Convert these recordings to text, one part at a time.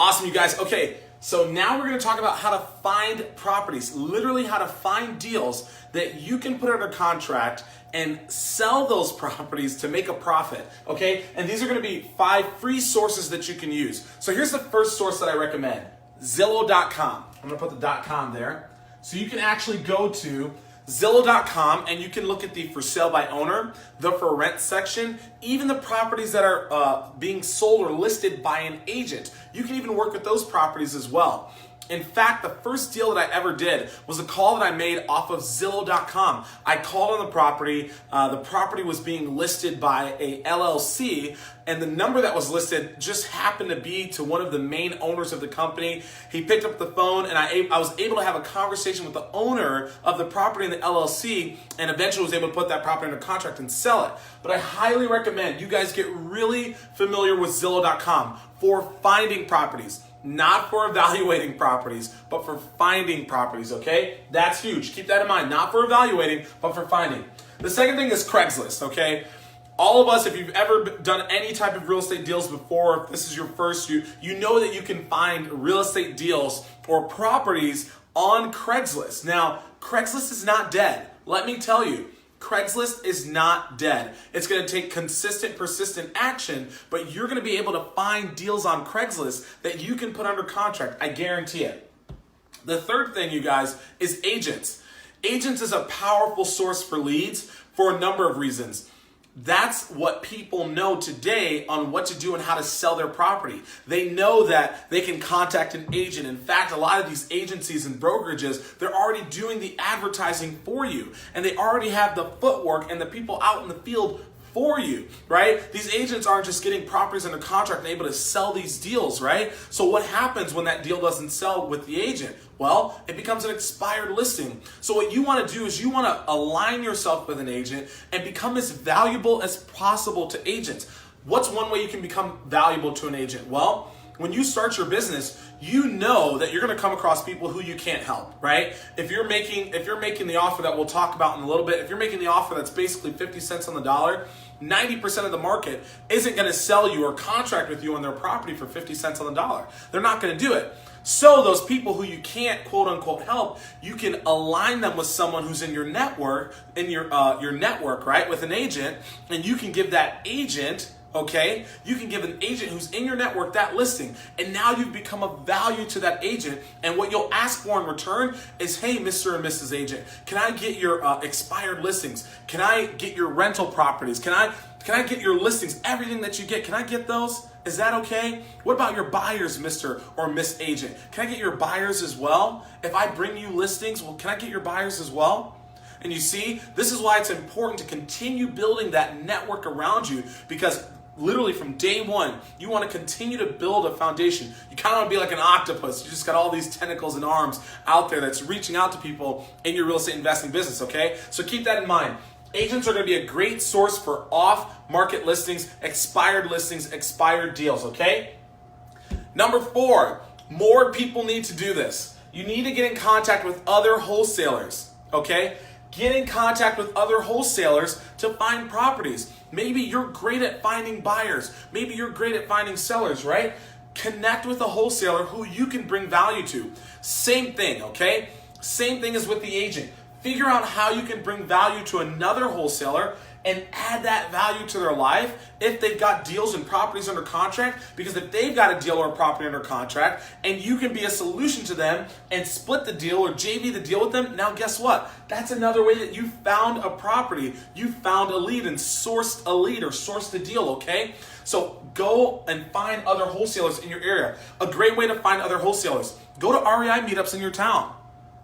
Awesome, you guys. Okay, so now we're going to talk about how to find properties, literally how to find deals that you can put under contract and sell those properties to make a profit, okay? And these are going to be 5 free sources that you can use. So here's the first source that I recommend, Zillow.com. I'm going to put the .com there. So you can actually go to Zillow.com and you can look at the for sale by owner, the for rent section, even the properties that are being sold or listed by an agent. You can even work with those properties as well. In fact, the first deal that I ever did was a call that I made off of Zillow.com. I called on the property was being listed by a LLC, and the number that was listed just happened to be to one of the main owners of the company. He picked up the phone, and I was able to have a conversation with the owner of the property in the LLC, and eventually was able to put that property under contract and sell it. But I highly recommend you guys get really familiar with Zillow.com for finding properties. Not for evaluating properties, but for finding properties, okay? That's huge. Keep that in mind. Not for evaluating, but for finding. The second thing is Craigslist, okay? All of us, if you've ever done any type of real estate deals before, if this is your first, you know that you can find real estate deals or properties on Craigslist. Now, Craigslist is not dead. Let me tell you. Craigslist is not dead. It's going to take consistent, persistent action, but you're going to be able to find deals on Craigslist that you can put under contract. I guarantee it. The third thing, you guys, is agents. Agents is a powerful source for leads for a number of reasons. That's what people know today on what to do and how to sell their property. They know that they can contact an agent. In fact, a lot of these agencies and brokerages, they're already doing the advertising for you. And they already have the footwork and the people out in the field for you, right? These agents aren't just getting properties under contract and able to sell these deals, right? So what happens when that deal doesn't sell with the agent? Well, it becomes an expired listing. So what you want to do is you want to align yourself with an agent and become as valuable as possible to agents. What's one way you can become valuable to an agent? Well, when you start your business, you know that you're going to come across people who you can't help, right? If you're making the offer that we'll talk about in a little bit, if you're making the offer that's basically 50 cents on the dollar, 90% of the market isn't going to sell you or contract with you on their property for 50 cents on the dollar. They're not going to do it. So those people who you can't quote unquote help, you can align them with someone who's in your network, right, with an agent, and you can give that agent, okay, you can give an agent who's in your network that listing, and now you've become a value to that agent, and what you'll ask for in return is, hey, Mr. and Mrs. Agent, can I get your expired listings? Can I get your rental properties? Can I get your listings? Everything that you get, can I get those? Is that okay? What about your buyers, Mr. or Miss Agent? Can I get your buyers as well? If I bring you listings, well, can I get your buyers as well? And you see, this is why it's important to continue building that network around you, because literally from day one, you want to continue to build a foundation. You kind of want to be like an octopus. You just got all these tentacles and arms out there that's reaching out to people in your real estate investing business, okay? So keep that in mind. Agents are going to be a great source for off-market listings, expired deals, okay? Number 4, more people need to do this. You need to get in contact with other wholesalers, okay? Get in contact with other wholesalers to find properties. Maybe you're great at finding buyers. Maybe you're great at finding sellers, right? Connect with a wholesaler who you can bring value to. Same thing, okay? Same thing as with the agent. Figure out how you can bring value to another wholesaler and add that value to their life if they've got deals and properties under contract, because if they've got a deal or a property under contract and you can be a solution to them and split the deal or JV the deal with them, now guess what? That's another way that you found a property, you found a lead and sourced a lead or sourced the deal, okay? So go and find other wholesalers in your area. A great way to find other wholesalers, go to REI meetups in your town.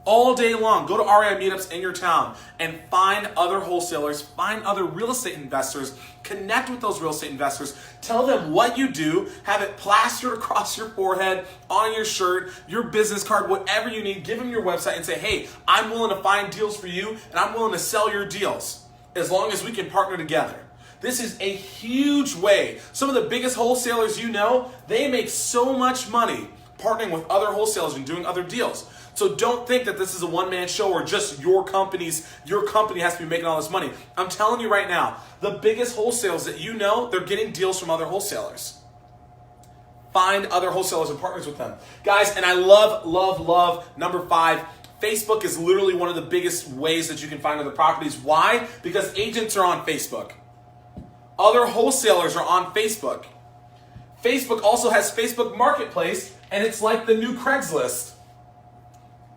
All day long, go to REI meetups in your town and find other wholesalers, find other real estate investors, connect with those real estate investors, tell them what you do, have it plastered across your forehead, on your shirt, your business card, whatever you need. Give them your website and say, hey, I'm willing to find deals for you and I'm willing to sell your deals as long as we can partner together. This is a huge way. Some of the biggest wholesalers you know, they make so much money partnering with other wholesalers and doing other deals. So don't think that this is a one-man show or just your company has to be making all this money. I'm telling you right now, the biggest wholesalers that you know, they're getting deals from other wholesalers. find other wholesalers and partners with them. Guys, and I love number 5. Facebook is literally one of the biggest ways that you can find other properties. Why? Because agents are on Facebook. Other wholesalers are on Facebook. Facebook also has Facebook Marketplace, and it's like the new Craigslist.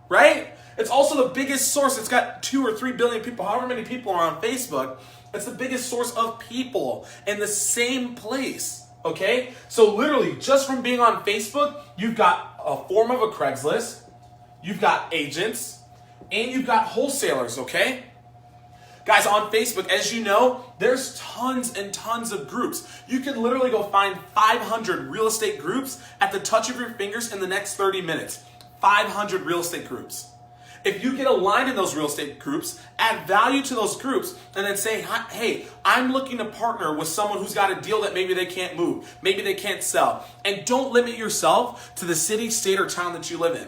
Right? It's also the biggest source. It's got 2 or 3 billion people, however many people are on Facebook. It's the biggest source of people in the same place. Okay? So literally, just from being on Facebook, you've got a form of a Craigslist, you've got agents, and you've got wholesalers, okay? Guys, on Facebook, as you know, there's tons and tons of groups. You can literally go find 500 real estate groups at the touch of your fingers in the next 30 minutes. 500 real estate groups. If you get aligned in those real estate groups, add value to those groups, and then say, hey, I'm looking to partner with someone who's got a deal that maybe they can't move, maybe they can't sell. And don't limit yourself to the city, state, or town that you live in.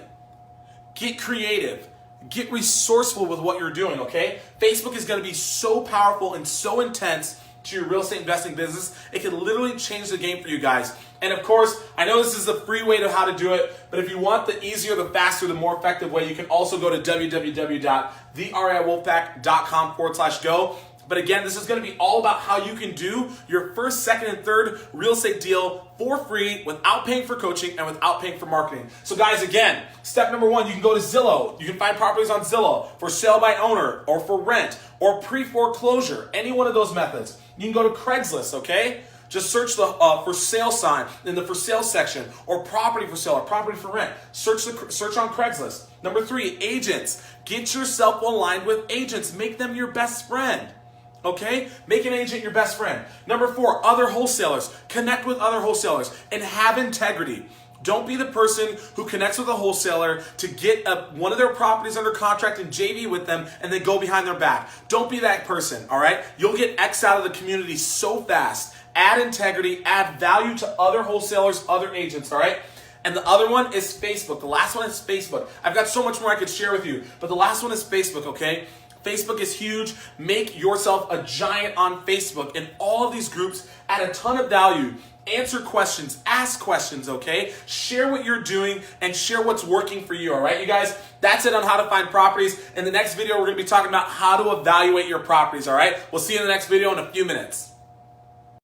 Get creative. Get resourceful with what you're doing, okay? Facebook is going to be so powerful and so intense to your real estate investing business. It can literally change the game for you guys. And of course, I know this is a free way to how to do it, but if you want the easier, the faster, the more effective way, you can also go to www.thereiwolfpack.com/go. But again, this is going to be all about how you can do your first, second, and third real estate deal for free without paying for coaching and without paying for marketing. So guys, again, step number 1, you can go to Zillow. You can find properties on Zillow for sale by owner or for rent or pre-foreclosure, any one of those methods. You can go to Craigslist, okay? Just search the for sale sign in the for sale section, or property for sale or property for rent. Search on Craigslist. Number 3, agents. Get yourself aligned with agents. Make them your best friend. Okay? Make an agent your best friend. Number 4, other wholesalers. Connect with other wholesalers and have integrity. Don't be the person who connects with a wholesaler to get one of their properties under contract and JV with them and then go behind their back. Don't be that person, all right? You'll get X out of the community so fast. Add integrity, add value to other wholesalers, other agents, all right? And the other one is Facebook. The last one is Facebook. I've got so much more I could share with you, but the last one is Facebook, okay? Facebook is huge. Make yourself a giant on Facebook. In all of these groups, add a ton of value. Answer questions, ask questions, okay? Share what you're doing and share what's working for you, all right, you guys? That's it on how to find properties. In the next video, we're going to be talking about how to evaluate your properties, all right? We'll see you in the next video in a few minutes.